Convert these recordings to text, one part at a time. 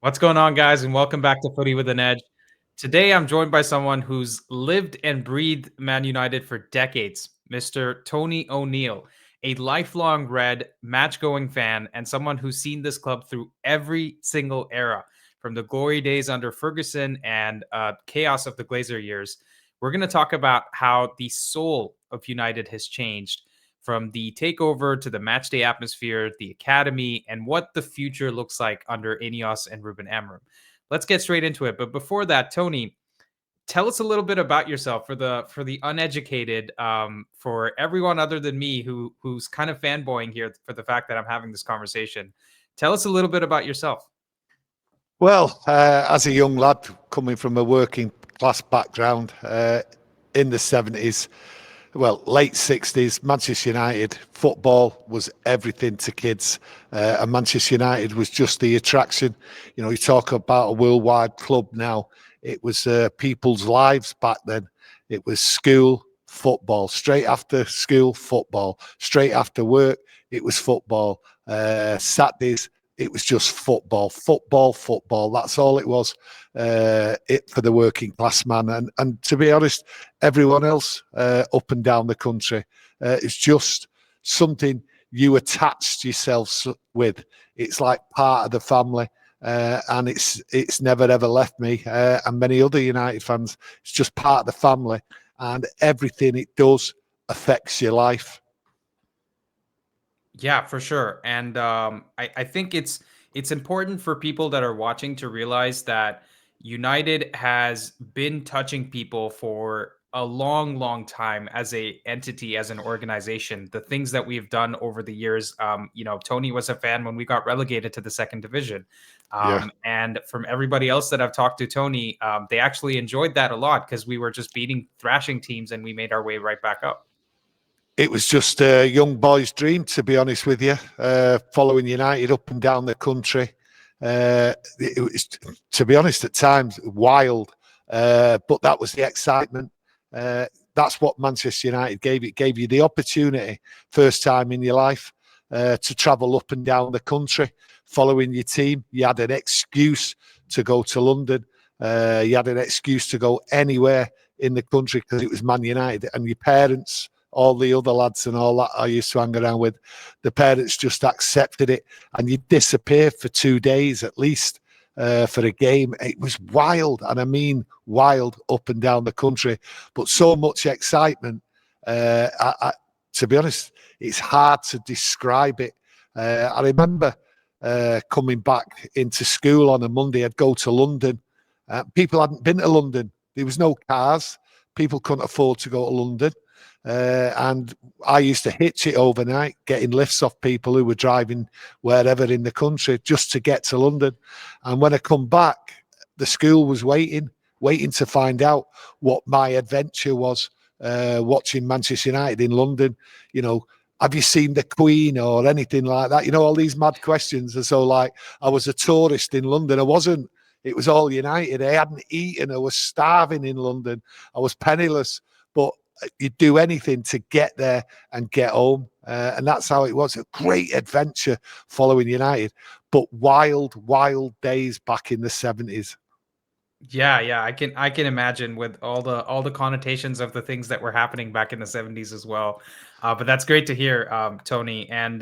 What's going on, guys, and welcome back to Footy with an Edge. Today, I'm joined by someone who's lived and breathed Man United for decades, Mr. Tony O'Neill, a lifelong Red, match-going fan, and someone who's seen this club through every single era, from the glory days under Ferguson and chaos of the Glazer years. We're going to talk about how the soul of United has changed from the takeover to the matchday atmosphere, the academy, and what the future looks like under INEOS and Ruben Amorim. Let's get straight into it. But before that, Tony, tell us a little bit about yourself for the uneducated, for everyone other than me who's kind of fanboying here for the fact that I'm having this conversation. Tell us a little bit about yourself. Well, as a young lad coming from a working class background in the 70s, well, late 60s, Manchester United football was everything to kids, and Manchester United was just the attraction. You know, you talk about a worldwide club now. It was people's lives back then. It was school, football, straight after school, football, straight after work, it was football. Saturdays, it was just football. That's all it was. It for the working class man, and to be honest, everyone else up and down the country, it's just something you attached yourself with. It's like part of the family, and it's never ever left me and many other United fans. It's just part of the family, and everything it does affects your life. Yeah, for sure. And I think it's important for people that are watching to realize that United has been touching people for a long, long time as a entity, as an organization. The things that we've done over the years, Tony was a fan when we got relegated to the second division. And from everybody else that I've talked to, Tony, they actually enjoyed that a lot because we were just thrashing teams and we made our way right back up. It was just a young boy's dream, to be honest with you, following United up and down the country. It was, to be honest, at times wild, but that was the excitement. That's what Manchester United gave. It gave you the opportunity, first time in your life, to travel up and down the country, following your team. You had an excuse to go to London. You had an excuse to go anywhere in the country because it was Man United, and your parents, all the other lads and all that I used to hang around with, the parents just accepted it, and you disappeared for 2 days at least for a game. It was wild, and I mean wild, up and down the country, but so much excitement. To be honest, it's hard to describe it. I remember coming back into school on a Monday. I'd go to London. People hadn't been to London. There was no cars. People couldn't afford to go to London. And I used to hitch it overnight, getting lifts off people who were driving wherever in the country just to get to London. And when I come back, the school was waiting to find out what my adventure was, watching Manchester United in London. You know, have you seen the Queen or anything like that? You know, all these mad questions. And so, like, I was a tourist in London. I wasn't. It was all United. I hadn't eaten. I was starving in London. I was penniless. But you'd do anything to get there and get home. And that's how it was. A great adventure following United, but wild, wild days back in the 70s. Yeah, I can imagine with all the connotations of the things that were happening back in the 70s as well. But that's great to hear, Tony. And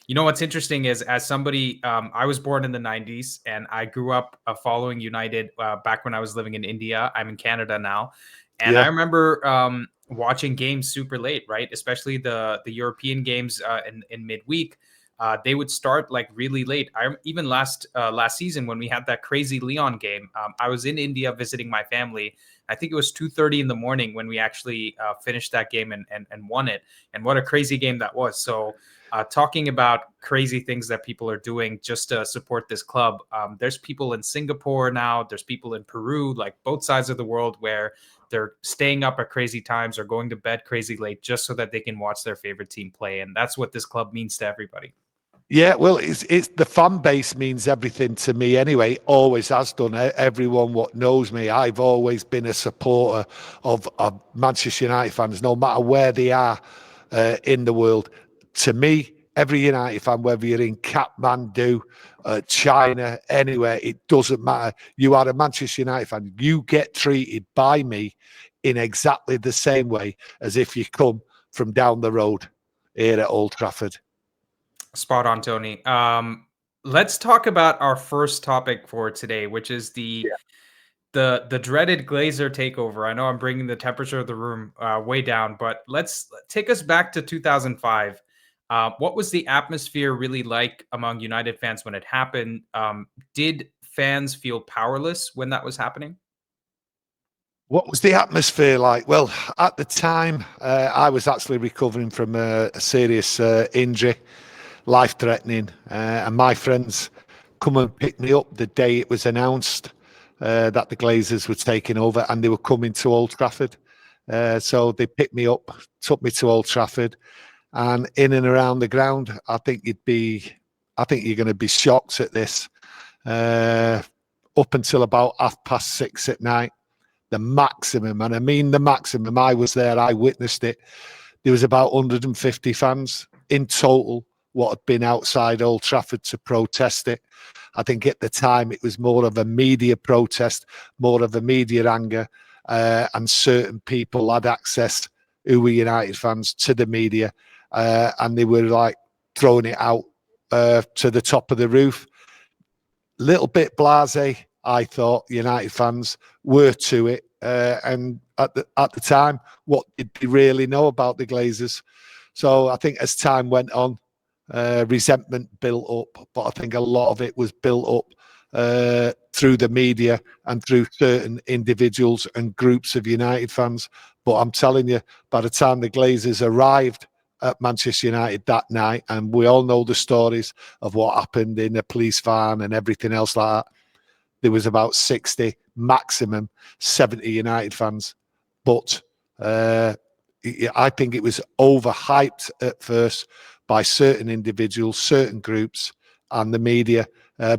you know what's interesting is, as somebody, I was born in the 90s and I grew up following United back when I was living in India. I'm in Canada now. And I remember watching games super late, right? Especially the European games in midweek. They would start like really late. Even last season when we had that crazy Leon game, I was in India visiting my family. I think it was 2:30 in the morning when we actually finished that game and won it. And what a crazy game that was. So talking about crazy things that people are doing just to support this club. There's people in Singapore now. There's people in Peru, like both sides of the world, where they're staying up at crazy times or going to bed crazy late just so that they can watch their favorite team play. And that's what this club means to everybody. Yeah, well, it's the fan base means everything to me anyway. Always has done. Everyone what knows me, I've always been a supporter of Manchester United fans, no matter where they are in the world. To me, every United fan, whether you're in Kathmandu, China, anywhere, it doesn't matter. You are a Manchester United fan. You get treated by me in exactly the same way as if you come from down the road here at Old Trafford. Spot on, Tony. Let's talk about our first topic for today, which is the dreaded Glazer takeover. I know I'm bringing the temperature of the room way down, but let's take us back to 2005. What was the atmosphere really like among United fans when it happened? Did fans feel powerless when that was happening? What was the atmosphere like? Well, at the time, I was actually recovering from a serious injury, life-threatening, and my friends come and pick me up the day it was announced that the Glazers were taking over, and they were coming to Old Trafford. So they picked me up, took me to Old Trafford, and in and around the ground, I think you're going to be shocked at this. Up until about 6:30 at night, the maximum, and I mean the maximum, I was there, I witnessed it. There was about 150 fans in total what had been outside Old Trafford to protest it. I think at the time it was more of a media protest, more of a media anger, and certain people had access, who were United fans, to the media, and they were like throwing it out to the top of the roof. Little bit blasé, I thought United fans were to it, and at the time, what did they really know about the Glazers? So I think as time went on, resentment built up, but I think a lot of it was built up through the media and through certain individuals and groups of United fans. But I'm telling you, by the time the Glazers arrived at Manchester United that night, and we all know the stories of what happened in the police van and everything else like that, there was about 60, maximum 70 United fans. But I think it was overhyped at first by certain individuals, certain groups, and the media,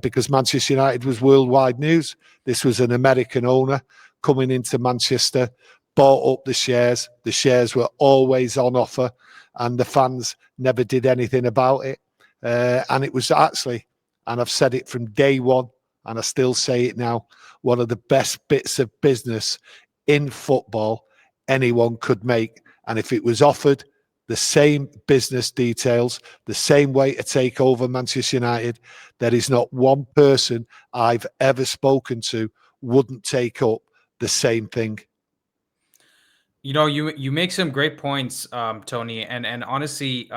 because Manchester United was worldwide news. This was an American owner coming into Manchester, bought up the shares. The shares were always on offer, and the fans never did anything about it. And it was actually, and I've said it from day one, and I still say it now, one of the best bits of business in football anyone could make. And if it was offered the same business details, the same way to take over Manchester United, there is not one person I've ever spoken to wouldn't take up the same thing. You know, you make some great points, Tony, and honestly,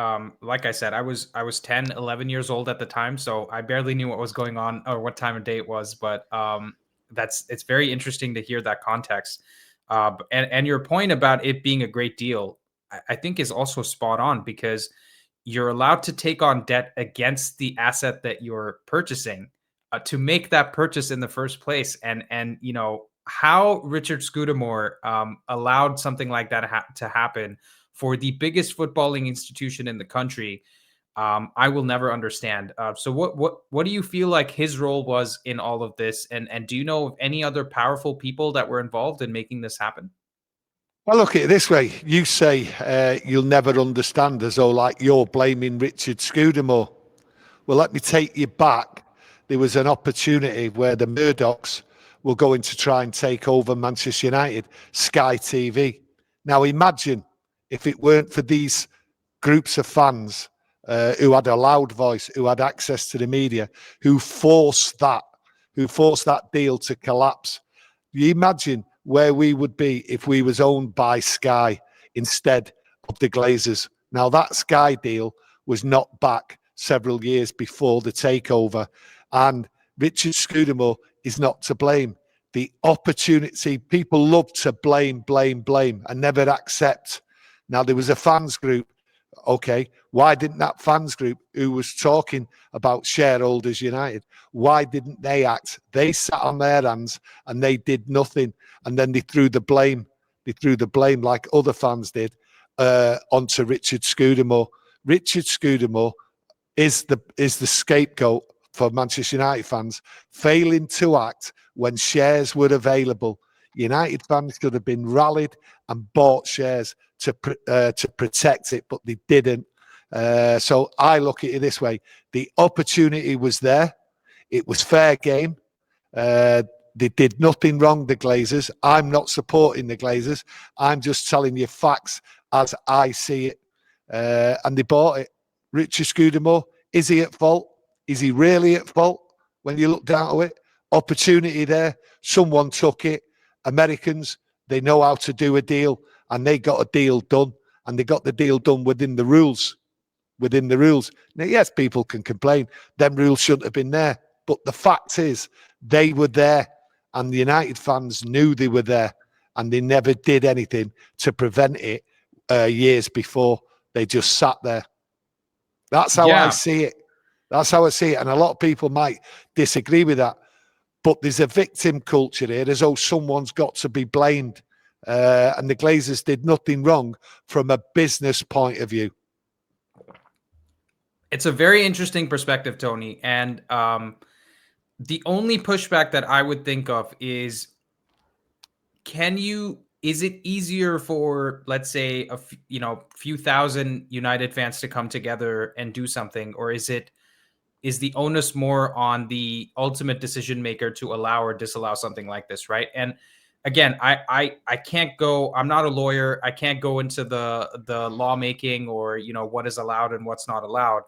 like I said, I was 10, 11 years old at the time, so I barely knew what was going on or what time of day it was. But it's very interesting to hear that context, and your point about it being a great deal, I think is also spot on, because you're allowed to take on debt against the asset that you're purchasing to make that purchase in the first place, and you know how Richard Scudamore allowed something like that to happen for the biggest footballing institution in the country. I will never understand. So what do you feel like his role was in all of this, and do you know of any other powerful people that were involved in making this happen? Well, look at it this way. You say you'll never understand, as though like you're blaming Richard Scudamore. Well, let me take you back. There was an opportunity where the Murdochs were going to try and take over Manchester United, Sky TV. Now, imagine if it weren't for these groups of fans who had a loud voice, who had access to the media, who forced that deal to collapse. You imagine where we would be if we was owned by Sky instead of the Glazers. Now, that Sky deal was knocked back several years before the takeover, and Richard Scudamore is not to blame. The opportunity, people love to blame, and never accept. Now, there was a fans group. Okay, why didn't that fans group who was talking about shareholders united, why didn't they act? They sat on their hands and they did nothing. And then they threw the blame. They threw the blame, like other fans did, onto Richard Scudamore. Richard Scudamore is the scapegoat for Manchester United fans failing to act when shares were available. United fans could have been rallied and bought shares to protect it, but they didn't. So I look at it this way. The opportunity was there. It was fair game. They did nothing wrong, the Glazers. I'm not supporting the Glazers. I'm just telling you facts as I see it. And they bought it. Richard Scudamore, is he at fault? Is he really at fault when you look down to it? Opportunity there. Someone took it. Americans, they know how to do a deal, and they got a deal done, and they got the deal done within the rules. Within the rules. Now, yes, people can complain. Them rules shouldn't have been there. But the fact is, they were there, and the United fans knew they were there, and they never did anything to prevent it years before. They just sat there. That's how I see it. That's how I see it. And a lot of people might disagree with that. But there's a victim culture here, as though someone's got to be blamed. And the Glazers did nothing wrong from a business point of view. It's a very interesting perspective, Tony. And the only pushback that I would think of is, is it easier for, let's say, few thousand United fans to come together and do something, or is the onus more on the ultimate decision maker to allow or disallow something like this, right? And again, I can't go. I'm not a lawyer. I can't go into the lawmaking or what is allowed and what's not allowed.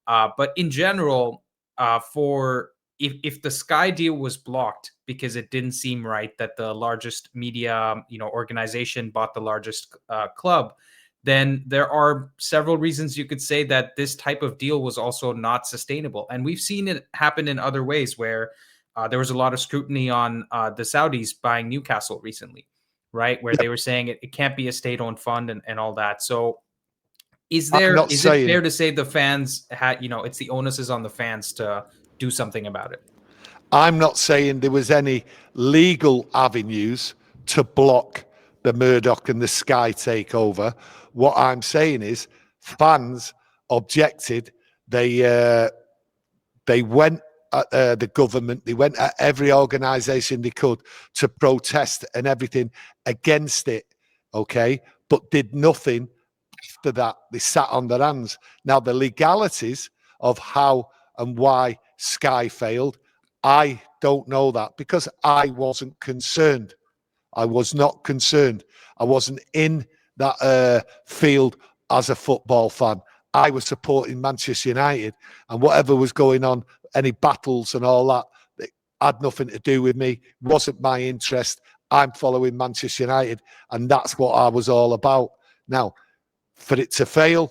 But in general, if the Sky deal was blocked because it didn't seem right that the largest media organization bought the largest club, then there are several reasons you could say that this type of deal was also not sustainable. And we've seen it happen in other ways where there was a lot of scrutiny on the Saudis buying Newcastle recently, right? Where they were saying it can't be a state-owned fund and all that. So is it fair to say the fans had, it's the onus is on the fans to do something about it? I'm not saying there was any legal avenues to block the Murdoch and the Sky takeover. What I'm saying is fans objected. They went at the government. They went at every organisation they could to protest and everything against it, okay? But did nothing after that. They sat on their hands. Now, the legalities of how and why Sky failed, I don't know that because I wasn't concerned. I was not concerned. I wasn't in that field as a football fan. I was supporting Manchester United, and whatever was going on, any battles and all that, it had nothing to do with me. It wasn't my interest. I'm following Manchester United, and that's what I was all about. Now, for it to fail,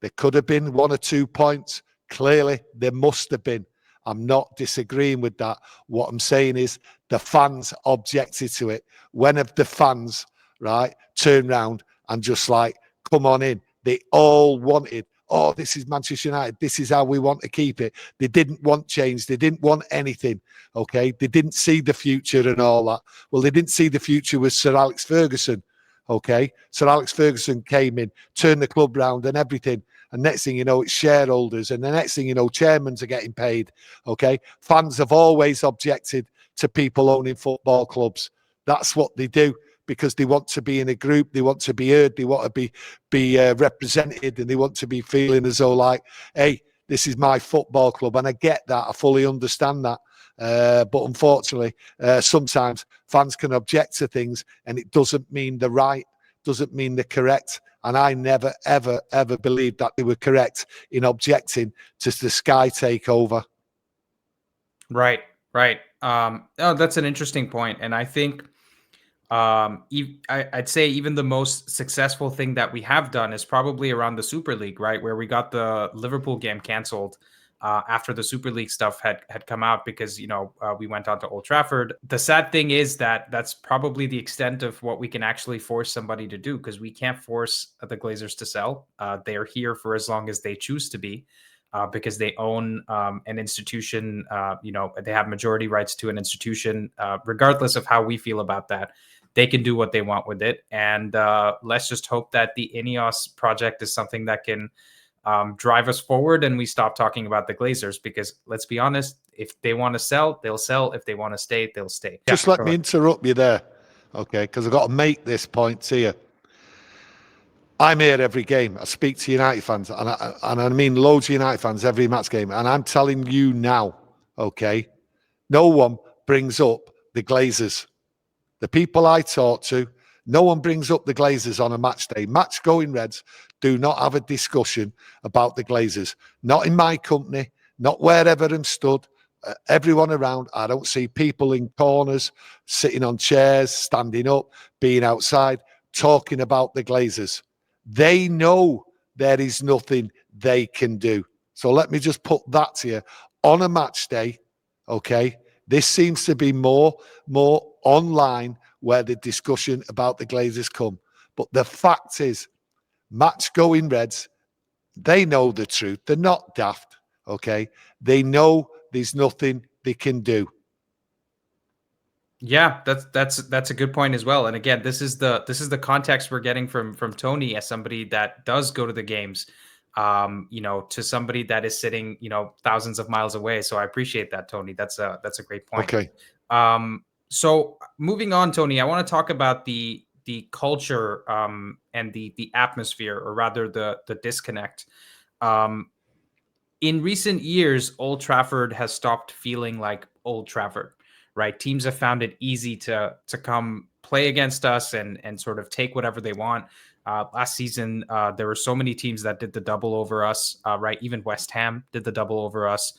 there could have been 1 or 2 points. Clearly, there must have been. I'm not disagreeing with that. What I'm saying is the fans objected to it. When have the fans, right, turned round and just like, come on in? They all wanted, oh, this is Manchester United. This is how we want to keep it. They didn't want change. They didn't want anything, okay? They didn't see the future and all that. Well, they didn't see the future with Sir Alex Ferguson, okay? Sir Alex Ferguson came in, turned the club round and everything. And next thing you know, it's shareholders. And the next thing you know, chairmen are getting paid. Okay. Fans have always objected to people owning football clubs. That's what they do because they want to be in a group. They want to be heard. They want to be represented, and they want to be feeling as though like, hey, this is my football club. And I get that. I fully understand that. But unfortunately, sometimes fans can object to things and it doesn't mean they're right, doesn't mean they're correct. And I never, ever, ever believed that they were correct in objecting to the Sky takeover. Right. Oh, that's an interesting point. And I think I'd say even the most successful thing that we have done is probably around the Super League, right? Where we got the Liverpool game canceled after the Super League stuff had come out because, we went on to Old Trafford. The sad thing is that that's probably the extent of what we can actually force somebody to do because we can't force the Glazers to sell. They are here for as long as they choose to be because they own an institution. They have majority rights to an institution, regardless of how we feel about that. They can do what they want with it. And let's just hope that the INEOS project is something that can drive us forward and we stop talking about the Glazers because let's be honest, if they want to sell, they'll sell. If they want to stay, they'll stay. Just let me interrupt you there, okay? Because I've got to make this point to you. I'm here every game. I speak to United fans, and I mean loads of United fans every match game. And I'm telling you now, okay, no one brings up the Glazers. The people I talk to, no one brings up the Glazers on a match day. Match going Reds do not have a discussion about the Glazers. Not in my company, not wherever I'm stood. Everyone around, I don't see people in corners, sitting on chairs, standing up, being outside, talking about the Glazers. They know there is nothing they can do. So let me just put that to you. On a match day, okay, this seems to be more online where the discussion about the Glazers come. But the fact is, match going Reds, they know the truth. They're not daft, okay? They know there's nothing they can do. Yeah, that's a good point as well. And again, this is the context we're getting from Tony as somebody that does go to the games, to somebody that is sitting, thousands of miles away. So I appreciate that, Tony. That's a great point. Okay. So moving on, Tony, I want to talk about the culture and the atmosphere, or rather the disconnect. In recent years, Old Trafford has stopped feeling like Old Trafford, right? Teams have found it easy to come play against us and sort of take whatever they want. Last season, there were so many teams that did the double over us, right? Even West Ham did the double over us.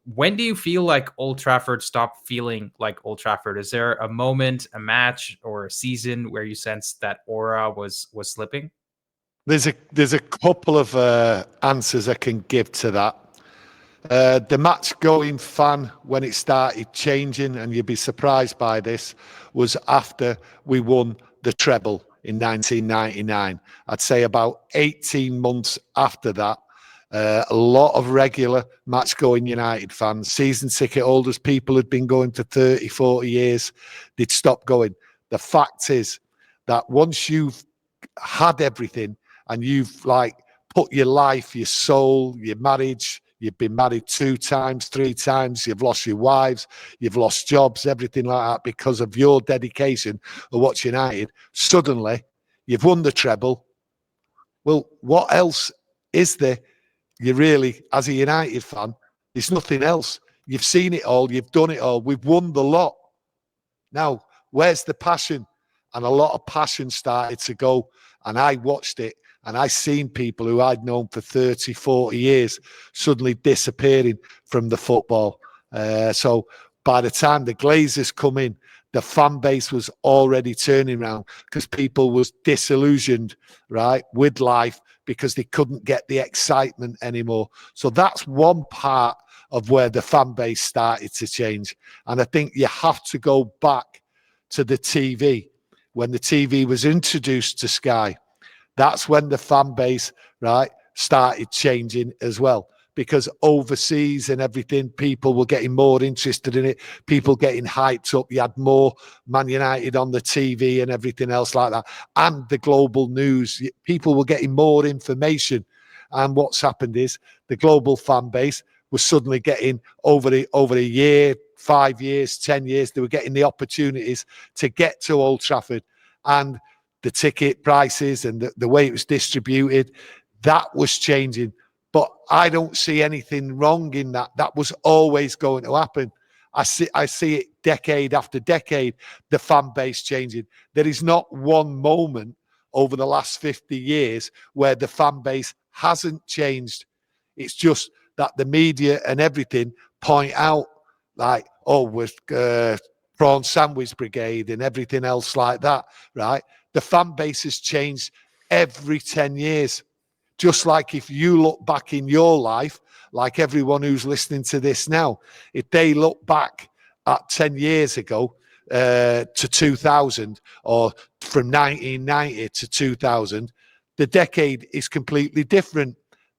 When do you feel like Old Trafford stopped feeling like Old Trafford? Is there a moment, a match, or a season where you sensed that aura was slipping? There's a couple of answers I can give to that. The match going fan, when it started changing, and you'd be surprised by this, was after we won the treble in 1999. I'd say about 18 months after that, a lot of regular match going United fans, season ticket holders, people who'd been going for 30, 40 years, they'd stop going. The fact is that once you've had everything and you've put your life, your soul, your marriage, you've been married 2 times, 3 times, you've lost your wives, you've lost jobs, everything like that because of your dedication of what's United, suddenly you've won the treble. Well, what else is there? You really, as a United fan, there's nothing else. You've seen it all. You've done it all. We've won the lot. Now, where's the passion? And a lot of passion started to go. And I watched it. And I seen people who I'd known for 30, 40 years suddenly disappearing from the football. So by the time the Glazers come in, the fan base was already turning around because people was disillusioned, right, with life because they couldn't get the excitement anymore. So that's one part of where the fan base started to change. And I think you have to go back to the TV. When the TV was introduced to Sky, that's when the fan base, right, started changing as well. Because overseas and everything, people were getting more interested in it. People getting hyped up. You had more Man United on the TV and everything else like that. And the global news. People were getting more information. And what's happened is the global fan base was suddenly getting over a year, 5 years, 10 years, they were getting the opportunities to get to Old Trafford. And the ticket prices and the way it was distributed, that was changing. But I don't see anything wrong in that. That was always going to happen. I see it decade after decade, the fan base changing. There is not one moment over the last 50 years where the fan base hasn't changed. It's just that the media and everything point out like, oh, we're prawn sandwich brigade and everything else like that, right? The fan base has changed every 10 years. Just like if you look back in your life, like everyone who's listening to this now, if they look back at 10 years ago to 2000 or from 1990 to 2000, the decade is completely different.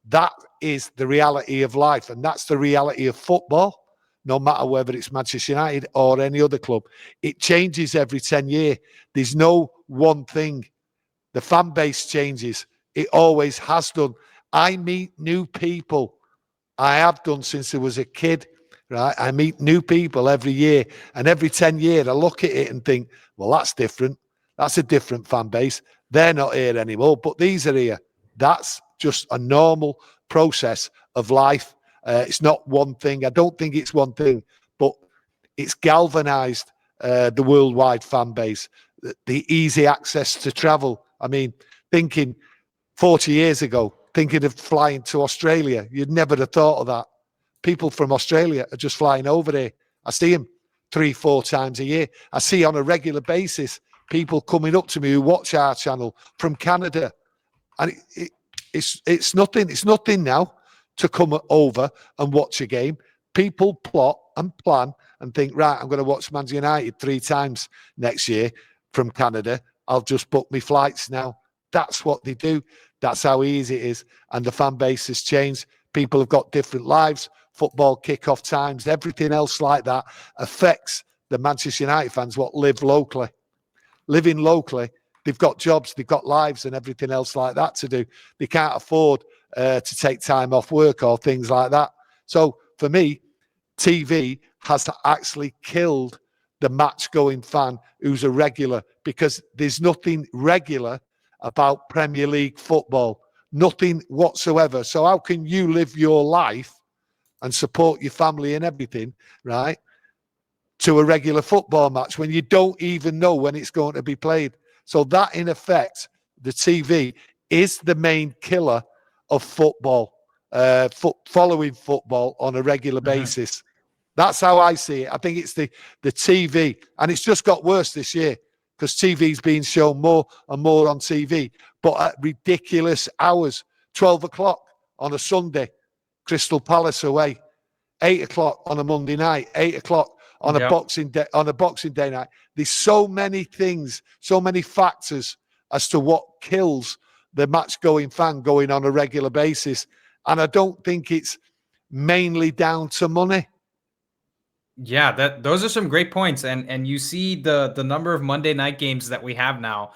That is the reality of life, and that's the reality of football, no matter whether it's Manchester United or any other club. It changes every 10 years. There's no one thing. The fan base changes. It always has done. I meet new people. I have done since I was a kid, right? I meet new people every year. And every 10 years, I look at it and think, well, that's different. That's a different fan base. They're not here anymore, but these are here. That's just a normal process of life. It's not one thing. I don't think it's one thing, but it's galvanized the worldwide fan base, the easy access to travel. I mean, thinking 40 years ago, thinking of flying to Australia, you'd never have thought of that. People from Australia are just flying over there. I see them 3-4 times a year. I see on a regular basis people coming up to me who watch our channel from Canada. And it's nothing now to come over and watch a game. People plot and plan and think, right, I'm going to watch Man United 3 times next year from Canada. I'll just book my flights now. That's what they do. That's how easy it is. And the fan base has changed. People have got different lives, football kickoff times, everything else like that affects the Manchester United fans what live locally. Living locally, they've got jobs, they've got lives and everything else like that to do. They can't afford to take time off work or things like that. So for me, TV has actually killed the match-going fan who's a regular, because there's nothing regular about Premier League football. Nothing whatsoever. So how can you live your life and support your family and everything, right, to a regular football match when you don't even know when it's going to be played? So that, in effect, the TV is the main killer of football, following football on a regular basis. That's how I see it. I think it's the TV, and it's just got worse this year because TV's being shown more and more on TV, but at ridiculous hours. 12 o'clock on a Sunday, Crystal Palace away. 8 o'clock on a Monday night. 8 o'clock on a Boxing Day night. There's so many things, so many factors as to what kills the match-going fan going on a regular basis, and I don't think it's mainly down to money. Yeah, those are some great points, and you see the number of Monday night games that we have now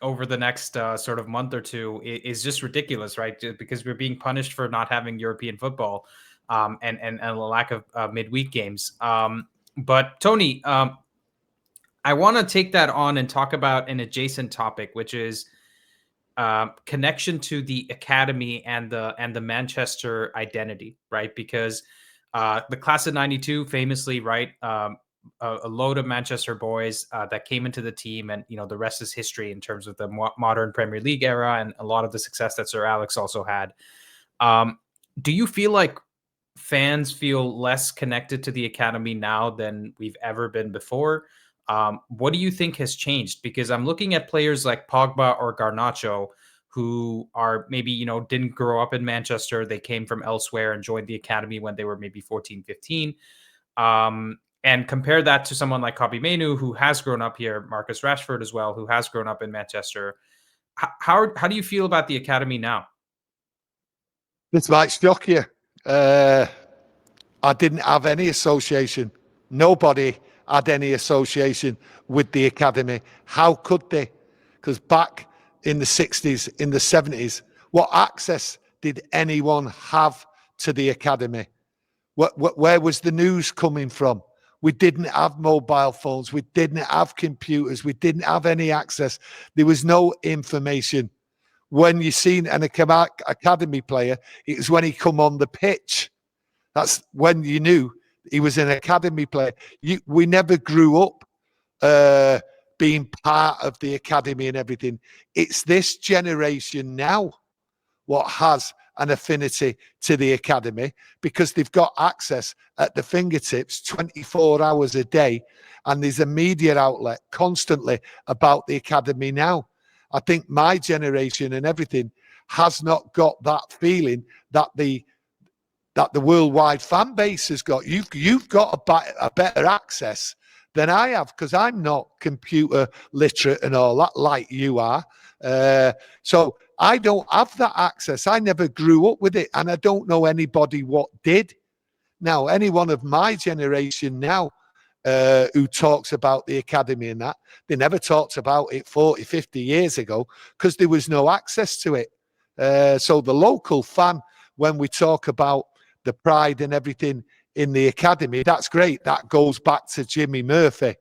over the next sort of month or two is just ridiculous, right? Because we're being punished for not having European football and a lack of midweek games. But Tony, I want to take that on and talk about an adjacent topic, which is connection to the academy and the Manchester identity, right? Because the class of '92, famously, right, a load of Manchester boys that came into the team, and the rest is history in terms of the modern Premier League era and a lot of the success that Sir Alex also had. Do you feel like fans feel less connected to the academy now than we've ever been before? What do you think has changed? Because I'm looking at players like Pogba or Garnacho, who are maybe, didn't grow up in Manchester. They came from elsewhere and joined the academy when they were maybe 14, 15. And compare that to someone like Kobbie Mainoo, who has grown up here, Marcus Rashford as well, who has grown up in Manchester. How do you feel about the academy now? This might shock you. I didn't have any association. Nobody had any association with the academy. How could they? Because back in the 60s, in the 70s, what access did anyone have to the academy? Where was the news coming from? We didn't have mobile phones. We didn't have computers. We didn't have any access. There was no information. When you seen an academy player, it was when he come on the pitch. That's when you knew he was an academy player. We never grew up being part of the academy and everything. It's this generation now what has an affinity to the academy, because they've got access at the fingertips 24 hours a day, and there's a media outlet constantly about the academy now. I think my generation and everything has not got that feeling that the worldwide fan base has got. You've got a better access than I have, because I'm not computer literate and all that like you are. So I don't have that access. I never grew up with it, and I don't know anybody what did. Now, anyone of my generation now who talks about the academy and that, they never talked about it 40, 50 years ago because there was no access to it. So the local fan, when we talk about the pride and everything in the academy, that's great. That goes back to Jimmy Murphy.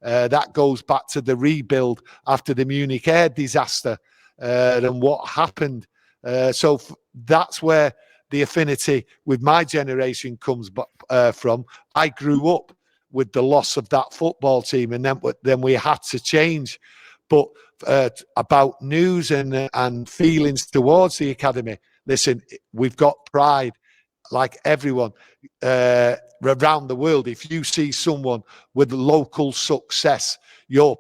That goes back to the rebuild after the Munich air disaster and what happened. So that's where the affinity with my generation comes from. I grew up with the loss of that football team, and then we had to change. But about news and feelings towards the academy, listen, we've got pride like everyone around the world. If you see someone with local success, you're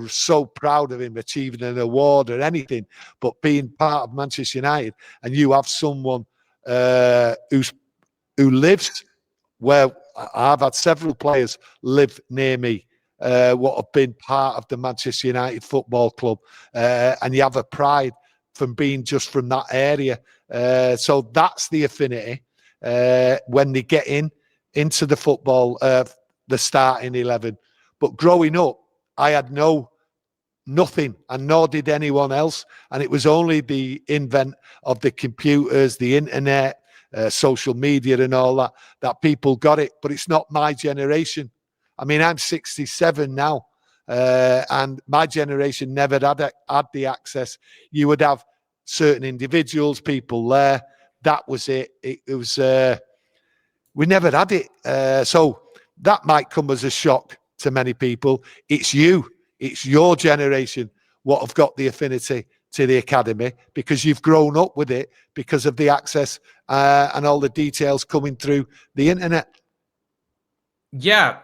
so proud of him achieving an award or anything. But being part of Manchester United, and you have someone who lives where I've had several players live near me, what have been part of the Manchester United Football Club, and you have a pride from being just from that area. So that's the affinity. When they get into the football, the starting 11. But growing up, I had nothing, and nor did anyone else. And it was only the invent of the computers, the internet, social media and all that people got it. But it's not my generation. I mean, I'm 67 now, and my generation never had the access. You would have certain individuals, people there. That was it. It was we never had it. So that might come as a shock to many people. It's your generation what have got the affinity to the academy because you've grown up with it because of the access and all the details coming through the internet. Yeah,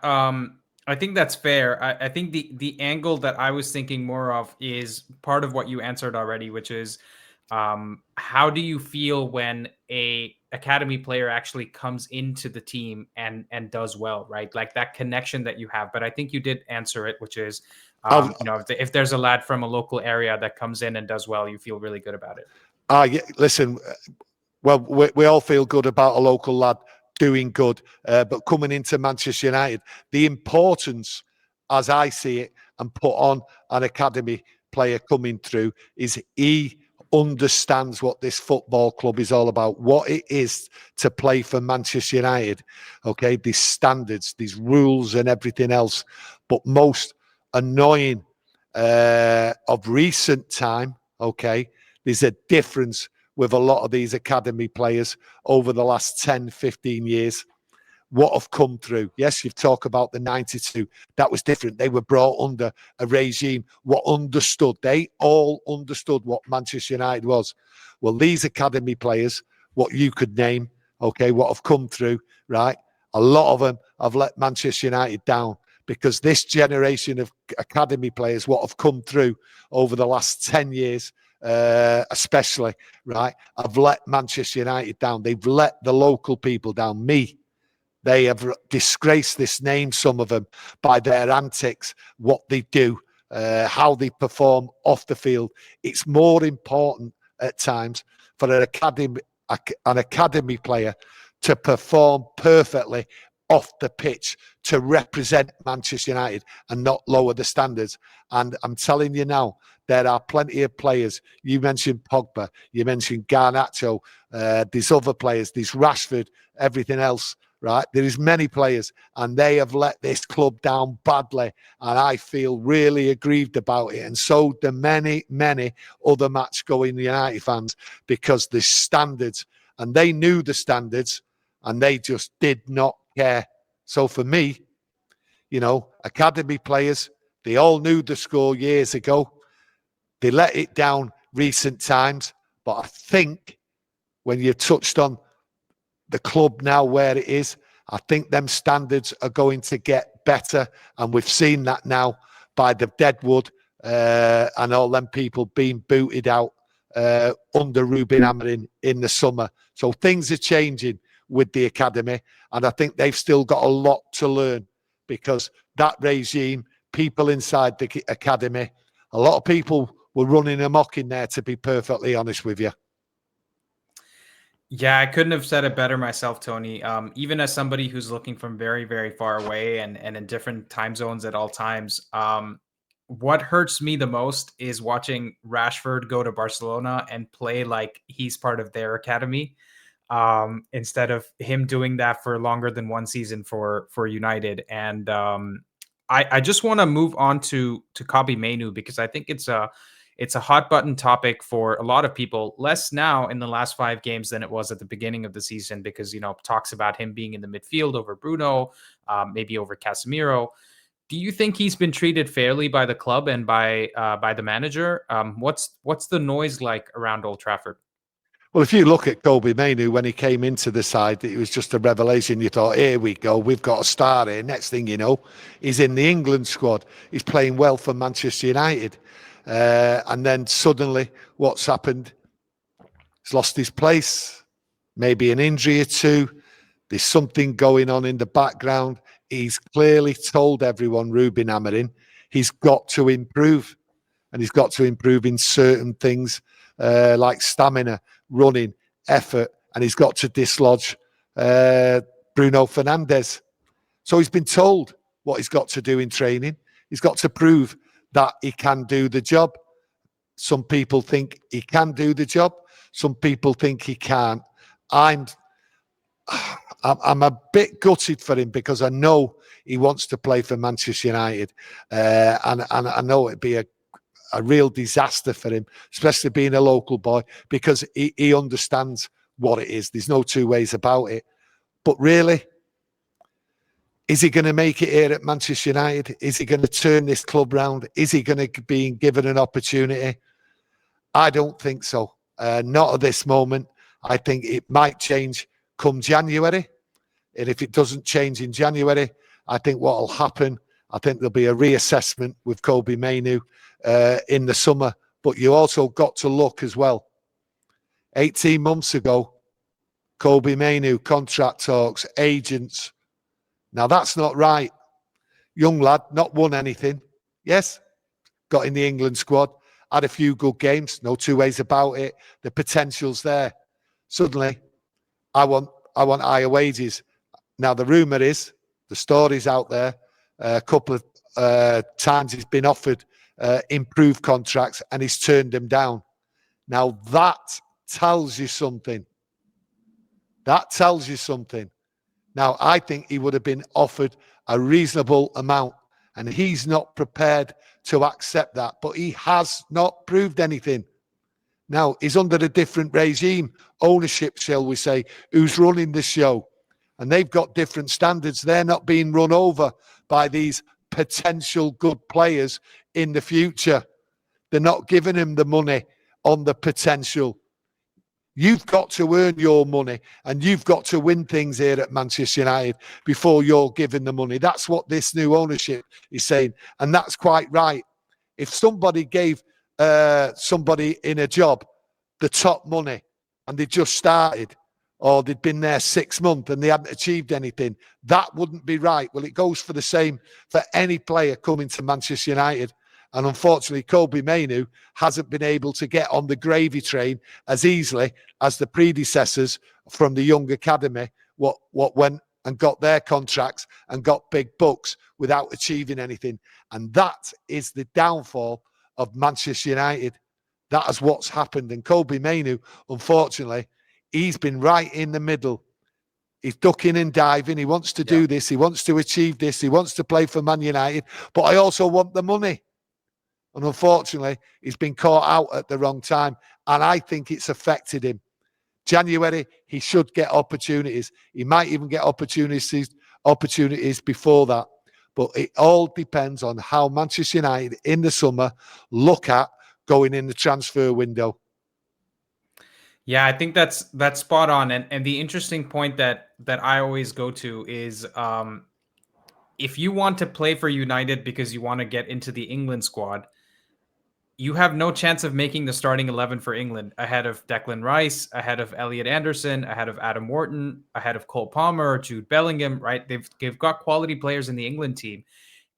I think that's fair. I think the angle that I was thinking more of is part of what you answered already, which is how do you feel when a academy player actually comes into the team and does well, right? Like that connection that you have. But I think you did answer it, which is if there's a lad from a local area that comes in and does well, you feel really good about it. Yeah, listen, well, we all feel good about a local lad doing good, but coming into Manchester United, the importance, as I see it, and put on an academy player coming through is he understands what this football club is all about, what it is to play for Manchester United. Okay, these standards, these rules, and everything else. But most annoying of recent time, okay, there's a difference with a lot of these academy players over the last 10, 15 years. What have come through? Yes, you've talked about the 92. That was different. They were brought under a regime what understood. They all understood what Manchester United was. Well, these academy players, what you could name, okay, what have come through, right? A lot of them have let Manchester United down because this generation of academy players, what have come through over the last 10 years, especially, right, have let Manchester United down. They've let the local people down. Me, they have disgraced this name, some of them, by their antics, what they do, how they perform off the field. It's more important at times for an academy player to perform perfectly off the pitch to represent Manchester United and not lower the standards. And I'm telling you now, there are plenty of players. You mentioned Pogba, you mentioned Garnacho, these other players, these Rashford, everything else. Right, there is many players, and they have let this club down badly, and I feel really aggrieved about it. And so do many, many other match-going United fans because the standards, and they knew the standards, and they just did not care. So for me, academy players, they all knew the score years ago. They let it down recent times, but I think when you touched on the club now where it is, I think them standards are going to get better, and we've seen that now by the Deadwood and all them people being booted out under Ruben Amorim in the summer. So things are changing with the academy, and I think they've still got a lot to learn because that regime, people inside the academy, a lot of people were running amok in there, to be perfectly honest with you. Yeah, I couldn't have said it better myself, Tony. Even as somebody who's looking from very, very far away and in different time zones at all times, what hurts me the most is watching Rashford go to Barcelona and play like he's part of their academy, instead of him doing that for longer than one season for United. And I just want to move on to Kobbie Mainoo, because I think it's a hot button topic for a lot of people. Less now in the last 5 games than it was at the beginning of the season, because talks about him being in the midfield over Bruno, maybe over Casemiro. Do you think he's been treated fairly by the club and by the manager? What's the noise like around Old Trafford? Well, if you look at Kobbie Mainoo when he came into the side, it was just a revelation. You thought, here we go, we've got a star here. Next thing you know, he's in the England squad. He's playing well for Manchester United. And then suddenly, what's happened? He's lost his place, maybe an injury or two. There's something going on in the background. He's clearly told everyone, Ruben Amorim, he's got to improve. And he's got to improve in certain things like stamina, running, effort, and he's got to dislodge Bruno Fernandes. So he's been told what he's got to do in training. He's got to prove that he can do the job. Some people think he can do the job. Some people think he can't. I'm a bit gutted for him, because I know he wants to play for Manchester United, and I know it'd be a real disaster for him, especially being a local boy, because he understands what it is. There's no two ways about it. But really, is he going to make it here at Manchester United? Is he going to turn this club round? Is he going to be given an opportunity? I don't think so. Not at this moment. I think it might change come January. And if it doesn't change in January, I think what will happen, I think there'll be a reassessment with Kobbie Mainoo in the summer. But you also got to look as well. 18 months ago, Kobbie Mainoo, contract talks, agents. Now, that's not right. Young lad, not won anything. Yes, got in the England squad, had a few good games, no two ways about it. The potential's there. Suddenly, I want higher wages. Now, the rumour is, the story's out there, a couple of times he's been offered improved contracts and he's turned them down. Now, that tells you something. That tells you something. Now, I think he would have been offered a reasonable amount, and he's not prepared to accept that, but he has not proved anything. Now, he's under a different regime, ownership, shall we say, who's running the show, and they've got different standards. They're not being run over by these potential good players in the future. They're not giving him the money on the potential. You've got to earn your money, and you've got to win things here at Manchester United before you're given the money. That's what this new ownership is saying, and that's quite right. If somebody gave somebody in a job the top money and they just started, or they'd been there 6 months and they hadn't achieved anything, that wouldn't be right. Well, it goes for the same for any player coming to Manchester United. And unfortunately, Kobbie Mainoo hasn't been able to get on the gravy train as easily as the predecessors from the young academy, what went and got their contracts and got big bucks without achieving anything. And that is the downfall of Manchester United. That is what's happened. And Kobbie Mainoo, unfortunately, he's been right in the middle. He's ducking and diving. He wants to do this. He wants to achieve this. He wants to play for Man United. But I also want the money. And unfortunately, he's been caught out at the wrong time. And I think it's affected him. January, he should get opportunities. He might even get opportunities before that. But it all depends on how Manchester United in the summer look at going in the transfer window. Yeah, I think that's spot on. And the interesting point that I always go to is if you want to play for United because you want to get into the England squad, you have no chance of making the starting 11 for England ahead of Declan Rice, ahead of Elliot Anderson, ahead of Adam Wharton, ahead of Cole Palmer, Jude Bellingham, right? They've got quality players in the England team.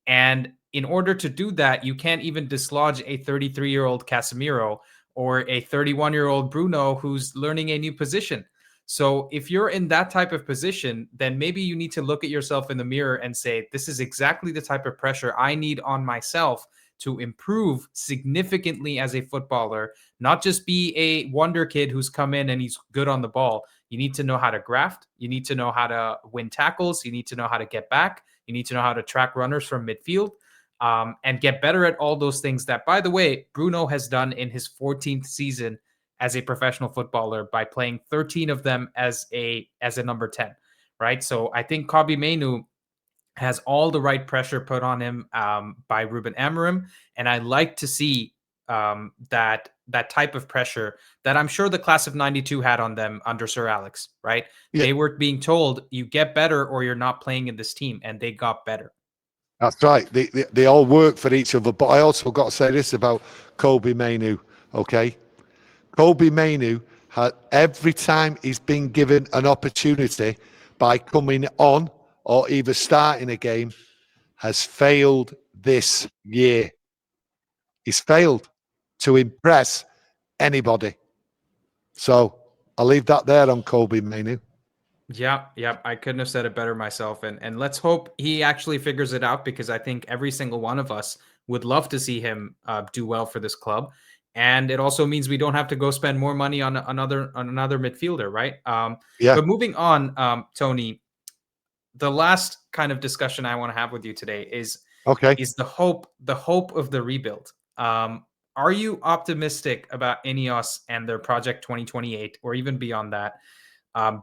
And in order to do that, you can't even dislodge a 33-year-old Casemiro or a 31-year-old Bruno who's learning a new position. So if you're in that type of position, then maybe you need to look at yourself in the mirror and say, this is exactly the type of pressure I need on myself to improve significantly as a footballer, not just be a wonder kid who's come in and he's good on the ball. You need to know how to graft. You need to know how to win tackles. You need to know how to get back. You need to know how to track runners from midfield, and get better at all those things that, by the way, Bruno has done in his 14th season as a professional footballer by playing 13 of them as a number 10, right? So I think Kobbie Mainoo has all the right pressure put on him by Ruben Amorim, and I like to see that type of pressure that I'm sure the class of '92 had on them under Sir Alex. Right? Yeah, They were being told, "You get better, or you're not playing in this team," and they got better. that's right. They all work for each other. But I also got to say this about Kobbie Mainoo. Okay, Kobbie Mainoo had every time he's been given an opportunity by coming on or either starting a game, has failed this year. He's failed to impress anybody. So I'll leave that there on Kobbie Mainoo. Yeah, I couldn't have said it better myself. And let's hope he actually figures it out, because I think every single one of us would love to see him do well for this club. And it also means we don't have to go spend more money on another midfielder, right? Yeah. But moving on, Tony, the last kind of discussion I want to have with you today is Okay. the hope of the rebuild. Are you optimistic about INEOS and their project 2028, or even beyond that?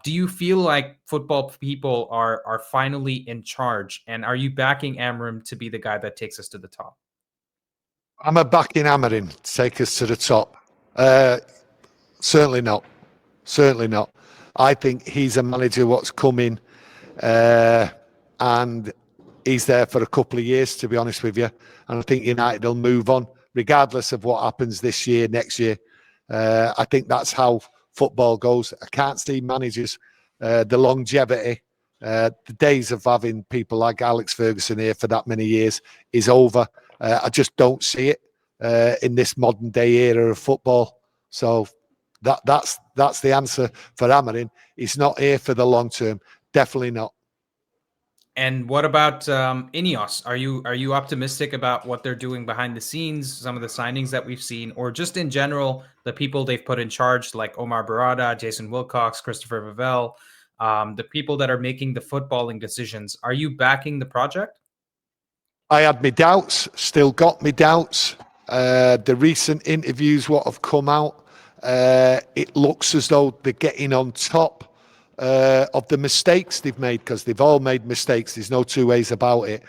Do you feel like football people are finally in charge, and are you backing Amorim to be the guy that takes us to the top? I'm a backing Amorim to take us to the top. Certainly not. Certainly not. I think he's a manager what's coming, and he's there for a couple of years, to be honest with you. And I think United will move on, regardless of what happens this year, next year. I think that's how football goes. I can't see managers, the longevity, the days of having people like Alex Ferguson here for that many years is over. I just don't see it in this modern day era of football. So that's the answer for Amorim. He's not here for the long term. Definitely not. And what about INEOS? Are you optimistic about what they're doing behind the scenes, some of the signings that we've seen, or just in general, the people they've put in charge, like Omar Barada, Jason Wilcox, Christopher Vivell, the people that are making the footballing decisions? Are you backing the project? I had my doubts, still got my doubts. The recent interviews, what have come out, it looks as though they're getting on top of the mistakes they've made, because they've all made mistakes. There's no two ways about it.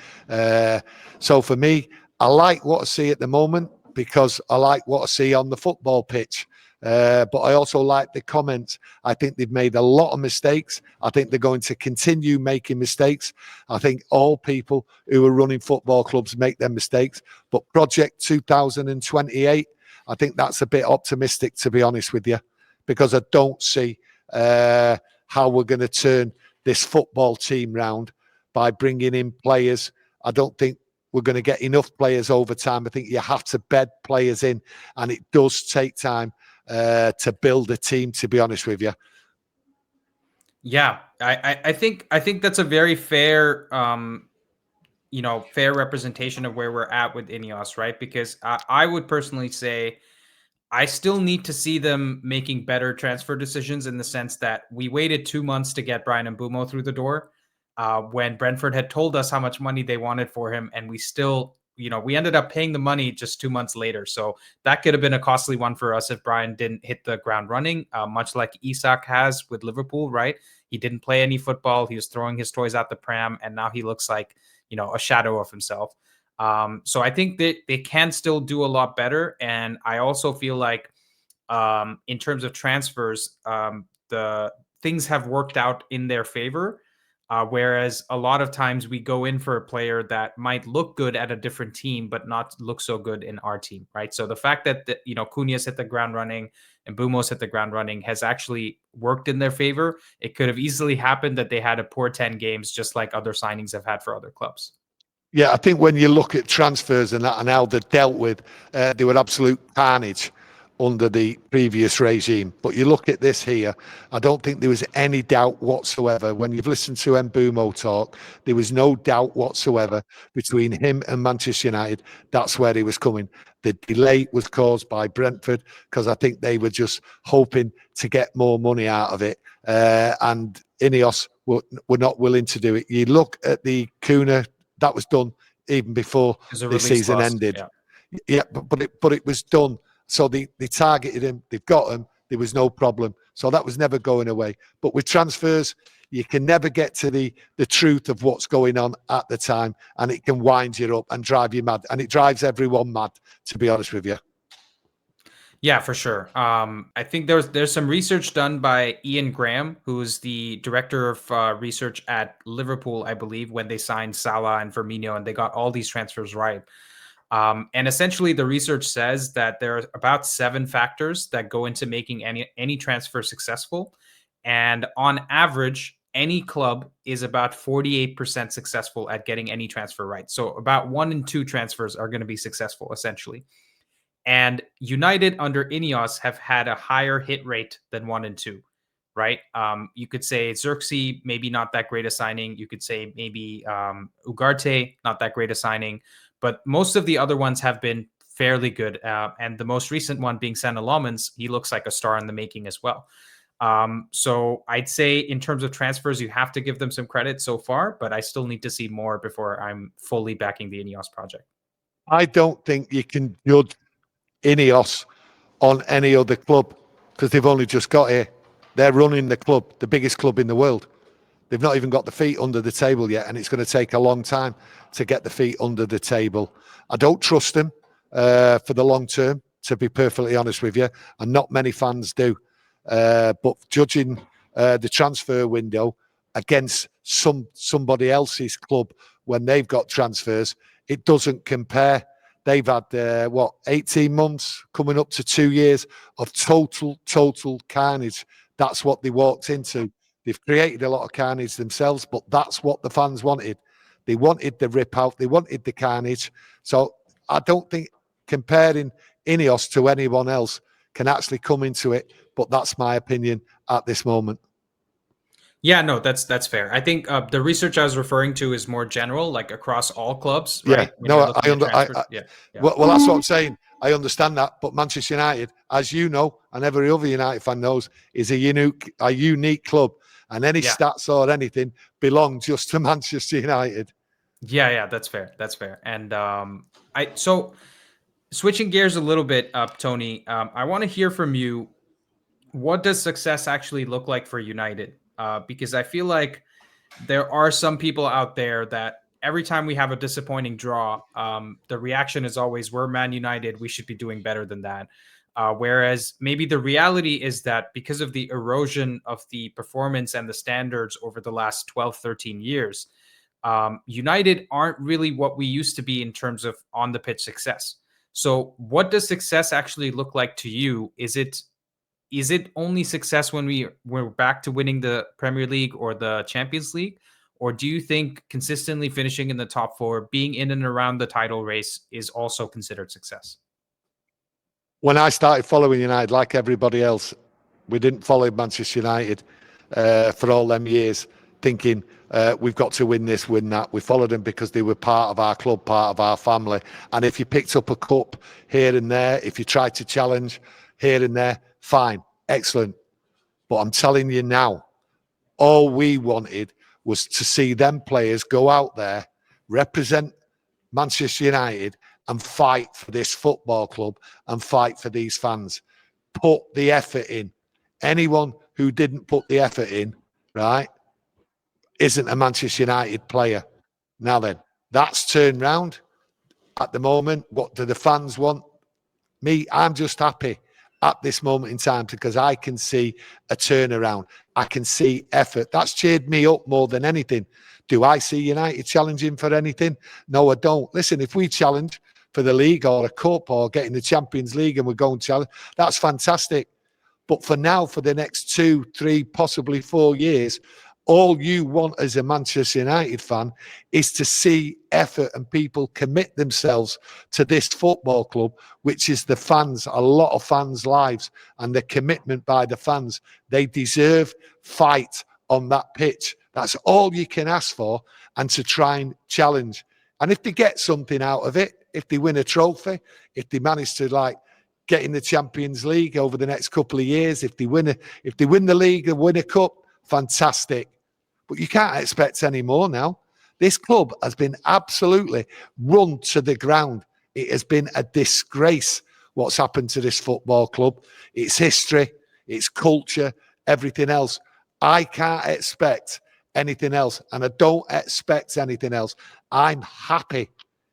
So for me, I like what I see at the moment because I like what I see on the football pitch. But I also like the comments. I think they've made a lot of mistakes. I think they're going to continue making mistakes. I think all people who are running football clubs make their mistakes. But Project 2028, I think that's a bit optimistic, to be honest with you, because I don't see how we're going to turn this football team round by bringing in players. I don't think we're going to get enough players over time. I think you have to bed players in, and it does take time to build a team, to be honest with you. Yeah, I think that's a very fair fair representation of where we're at with INEOS, right? Because I would personally say I still need to see them making better transfer decisions, in the sense that we waited 2 months to get Brian Mbeumo through the door when Brentford had told us how much money they wanted for him, and we still, we ended up paying the money just 2 months later. So that could have been a costly one for us if Brian didn't hit the ground running, much like Isak has with Liverpool, right? He didn't play any football. He was throwing his toys out the pram, and now he looks like, a shadow of himself. So I think that they can still do a lot better. And I also feel like in terms of transfers, the things have worked out in their favor. Whereas a lot of times we go in for a player that might look good at a different team, but not look so good in our team, right? So the fact that, Cunha's hit the ground running and Bumo's hit the ground running has actually worked in their favor. It could have easily happened that they had a poor 10 games, just like other signings have had for other clubs. Yeah, I think when you look at transfers and that and how they're dealt with, they were absolute carnage under the previous regime. But you look at this here, I don't think there was any doubt whatsoever. When you've listened to Mbeumo talk, there was no doubt whatsoever between him and Manchester United. That's where he was coming. The delay was caused by Brentford, because I think they were just hoping to get more money out of it. And INEOS were not willing to do it. You look at the Kuna, that was done even before the season ended. Yeah, but it was done. So they targeted him, they've got him, there was no problem. So that was never going away. But with transfers, you can never get to the truth of what's going on at the time, and it can wind you up and drive you mad. And it drives everyone mad, to be honest with you. Yeah, for sure. I think there's some research done by Ian Graham, who's the director of research at Liverpool, I believe, when they signed Salah and Firmino, and they got all these transfers right. And essentially, the research says that there are about 7 factors that go into making any transfer successful, and on average, any club is about 48% successful at getting any transfer right. So about 1 in 2 transfers are going to be successful, essentially. And United under INEOS have had a higher hit rate than 1 and 2, right? You could say Xerxes, maybe not that great a signing. You could say maybe Ugarte, not that great a signing. But most of the other ones have been fairly good. And the most recent one being Senna Lomans, he looks like a star in the making as well. So I'd say in terms of transfers, you have to give them some credit so far, but I still need to see more before I'm fully backing the INEOS project. I don't think you can judge INEOS on any other club because they've only just got here. They're running the club, the biggest club in the world. They've not even got the feet under the table yet, and it's going to take a long time to get the feet under the table. I don't trust them for the long term, to be perfectly honest with you, and not many fans do. But judging the transfer window against somebody else's club when they've got transfers, it doesn't compare. They've had, 18 months, coming up to 2 years of total carnage. That's what they walked into. They've created a lot of carnage themselves, but that's what the fans wanted. They wanted the rip out. They wanted the carnage. So I don't think comparing INEOS to anyone else can actually come into it, but that's my opinion at this moment. Yeah, no, that's fair. I think the research I was referring to is more general, like across all clubs, right? Well, that's what I'm saying. I understand that, but Manchester United, as you know, and every other United fan knows, is a unique club, and any stats or anything belong just to Manchester United. Yeah, that's fair. That's fair. And so switching gears a little bit, Tony, I want to hear from you. What does success actually look like for United? Because I feel like there are some people out there that every time we have a disappointing draw, the reaction is always, we're Man United, we should be doing better than that. Whereas maybe the reality is that because of the erosion of the performance and the standards over the last 12, 13 years, United aren't really what we used to be in terms of on the pitch success. So what does success actually look like to you? Is it only success when we're back to winning the Premier League or the Champions League? Or do you think consistently finishing in the top 4, being in and around the title race is also considered success? When I started following United, like everybody else, we didn't follow Manchester United for all them years, thinking we've got to win this, win that. We followed them because they were part of our club, part of our family. And if you picked up a cup here and there, if you tried to challenge here and there, fine, excellent. But I'm telling you now, all we wanted was to see them players go out there, represent Manchester United, and fight for this football club and fight for these fans. Put the effort in. Anyone who didn't put the effort in, right, isn't a Manchester United player. Now then, that's turned round. At the moment, what do the fans want? Me, I'm just happy at this moment in time because I can see a turnaround. I can see effort. That's cheered me up more than anything. Do I see United challenging for anything? No, I don't. Listen, if we challenge for the league or a cup or getting the Champions League and we're going to challenge, that's fantastic. But for now, for the next 2, 3, possibly 4 years, all you want as a Manchester United fan is to see effort and people commit themselves to this football club, which is the fans, a lot of fans' lives, and the commitment by the fans. They deserve fight on that pitch. That's all you can ask for, and to try and challenge. And if they get something out of it, if they win a trophy, if they manage to get in the Champions League over the next couple of years, if they win the league and win a cup, fantastic. but you can't expect any more now. This club has been absolutely run to the ground. It has been a disgrace what's happened to this football club. Its history, its culture, everything else. I can't expect anything else, and I don't expect anything else. I'm happy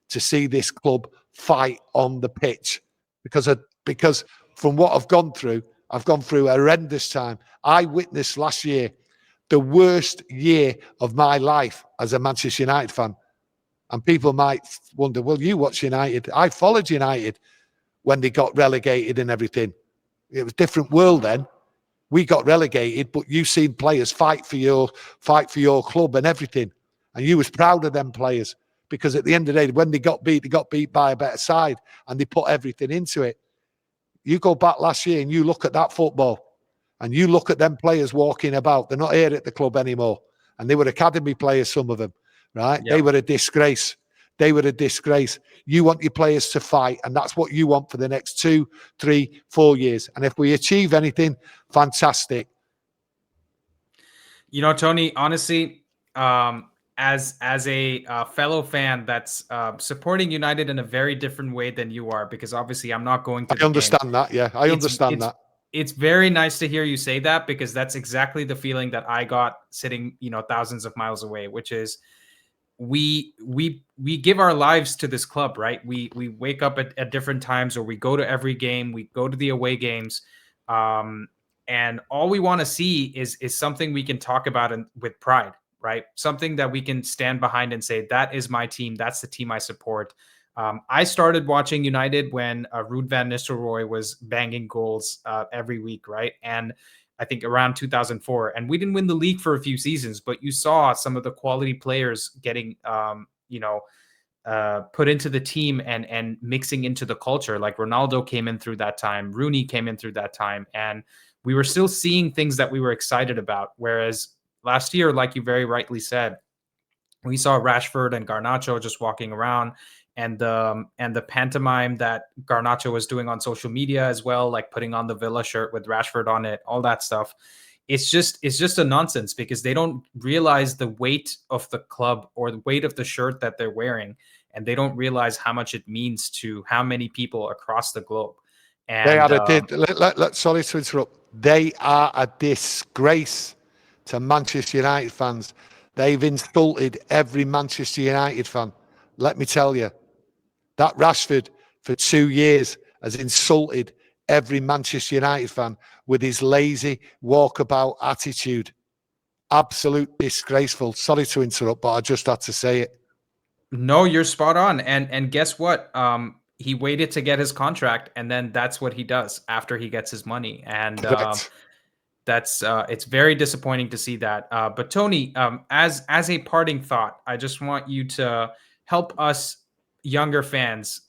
to see this club fight on the pitch because from what I've gone through a horrendous time. I witnessed last year the worst year of my life as a Manchester United fan. And people might wonder, well, you watch United. I followed United when they got relegated and everything. It was a different world then. We got relegated, but you've seen players fight for your club and everything. And you was proud of them players because at the end of the day, when they got beat by a better side and they put everything into it. You go back last year and you look at that football and you look at them players walking about. They're not here at the club anymore. And they were academy players, some of them, right? Yep. They were a disgrace. You want your players to fight, and that's what you want for the next 2, 3, 4 years. And if we achieve anything, fantastic. You know, Tony, honestly, as a fellow fan that's supporting United in a very different way than you are, because obviously I'm not going to the game. That. Yeah, I understand that. It's very nice to hear you say that, because that's exactly the feeling that I got sitting, thousands of miles away, which is we give our lives to this club, right? We wake up at different times, or we go to every game, we go to the away games, and all we want to see is something we can talk about with pride, right? Something that we can stand behind and say, that is my team. That's the team I support. I started watching United when Ruud van Nistelrooy was banging goals every week, right? And I think around 2004. And we didn't win the league for a few seasons, but you saw some of the quality players getting, put into the team and mixing into the culture. Like Ronaldo came in through that time. Rooney came in through that time. And we were still seeing things that we were excited about. Whereas last year, like you very rightly said, we saw Rashford and Garnacho just walking around, and the pantomime that Garnacho was doing on social media as well, like putting on the Villa shirt with Rashford on it, all that stuff. It's just a nonsense, because they don't realize the weight of the club or the weight of the shirt that they're wearing, and they don't realize how much it means to how many people across the globe. And they are sorry to interrupt. They are a disgrace to Manchester United fans. They've insulted every Manchester United fan. Let me tell you, that Rashford for 2 years has insulted every Manchester United fan with his lazy walkabout attitude. Absolute disgraceful. Sorry to interrupt, but I just had to say it. No, you're spot on. And guess what? He waited to get his contract, and then that's what he does after he gets his money. And that's it's very disappointing to see that. But Tony, as a parting thought, I just want you to help us younger fans,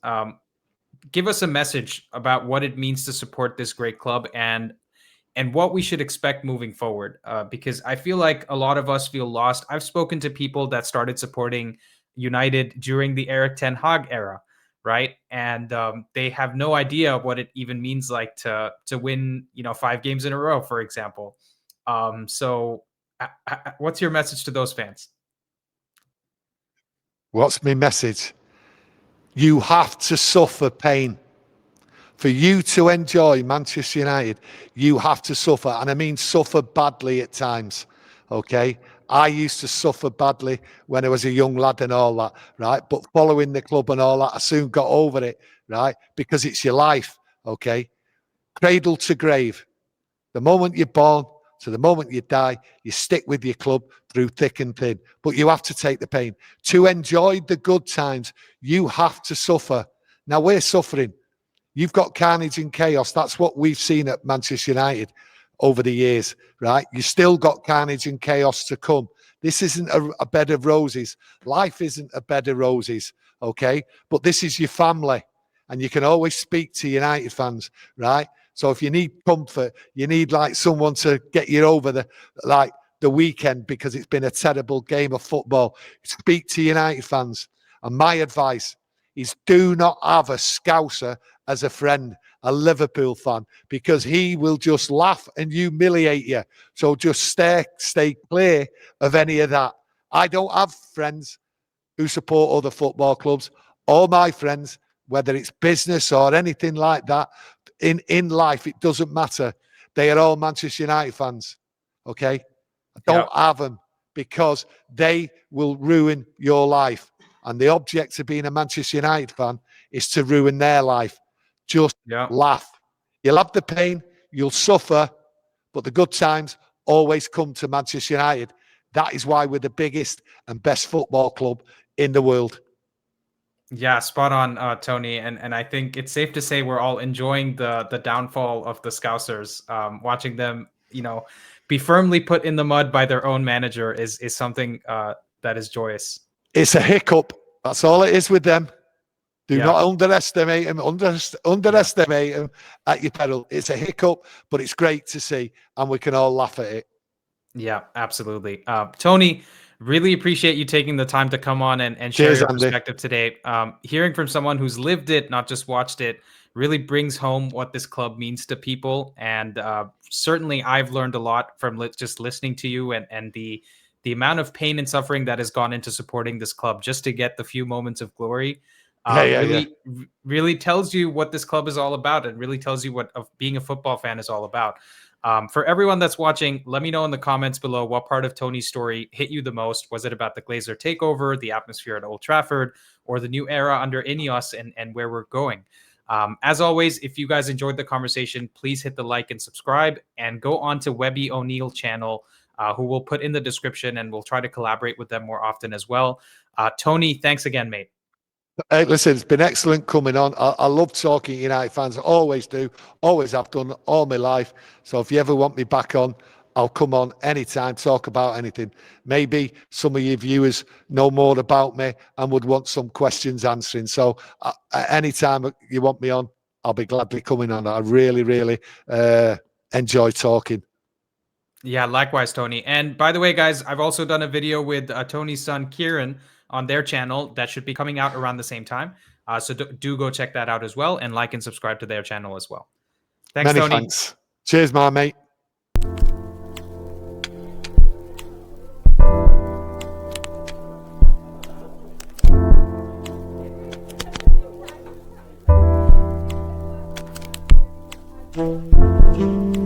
give us a message about what it means to support this great club and what we should expect moving forward. Because I feel like a lot of us feel lost. I've spoken to people that started supporting United during the Erik ten Hag era, right? And they have no idea what it even means, like to win, 5 games in a row, for example. So what's your message to those fans? What's my message? You have to suffer pain. For you to enjoy Manchester United, you have to suffer. And I mean suffer badly at times, okay? I used to suffer badly when I was a young lad and all that, right? But following the club and all that, I soon got over it, right? Because it's your life, okay? Cradle to grave. The moment you're born to the moment you die, you stick with your club through thick and thin. But you have to take the pain. To enjoy the good times, you have to suffer. Now, we're suffering. You've got carnage and chaos. That's what we've seen at Manchester United over the years, right? You still got carnage and chaos to come. This isn't a bed of roses. Life isn't a bed of roses, okay? But this is your family, and you can always speak to United fans, right? So if you need comfort, you need like someone to get you over the weekend because it's been a terrible game of football, speak to United fans. And my advice is do not have a Scouser as a friend. a Liverpool fan, because he will just laugh and humiliate you. So just stay clear of any of that. I don't have friends who support other football clubs. All my friends, whether it's business or anything like that, in life, it doesn't matter. They are all Manchester United fans. Okay? I don't have them, because they will ruin your life. And the object of being a Manchester United fan is to ruin their life. Just laugh. You'll have the pain, you'll suffer, but the good times always come to Manchester United. That is why we're the biggest and best football club in the world. Yeah, spot on, Tony. And I think it's safe to say we're all enjoying the downfall of the Scousers. Watching them, be firmly put in the mud by their own manager is something that is joyous. It's a hiccup. That's all it is with them. Do not underestimate them. Underestimate them at your peril. It's a hiccup, but it's great to see, and we can all laugh at it. Yeah, absolutely. Tony, really appreciate you taking the time to come on and share your perspective today. Hearing from someone who's lived it, not just watched it, really brings home what this club means to people. And certainly I've learned a lot from just listening to you and the amount of pain and suffering that has gone into supporting this club just to get the few moments of glory. Really tells you what this club is all about, and really tells you what being a football fan is all about. For everyone that's watching, let me know in the comments below what part of Tony's story hit you the most. Was it about the Glazer takeover, the atmosphere at Old Trafford, or the new era under INEOS and where we're going? As always, if you guys enjoyed the conversation, please hit the like and subscribe, and go on to Webby O'Neill channel, who we'll put in the description, and we'll try to collaborate with them more often as well. Tony, thanks again, mate. Hey, listen, it's been excellent coming on. I love talking United fans. I always do. Always have done all my life. So if you ever want me back on, I'll come on anytime, talk about anything. Maybe some of your viewers know more about me and would want some questions answering. So anytime you want me on, I'll be gladly coming on. I really, really enjoy talking. Yeah, likewise, Tony. And by the way, guys, I've also done a video with Tony's son, Kieran, on their channel that should be coming out around the same time. So do go check that out as well, and like and subscribe to their channel as well. Thanks, Many Tony. Thanks. Cheers, my mate. Mm-hmm.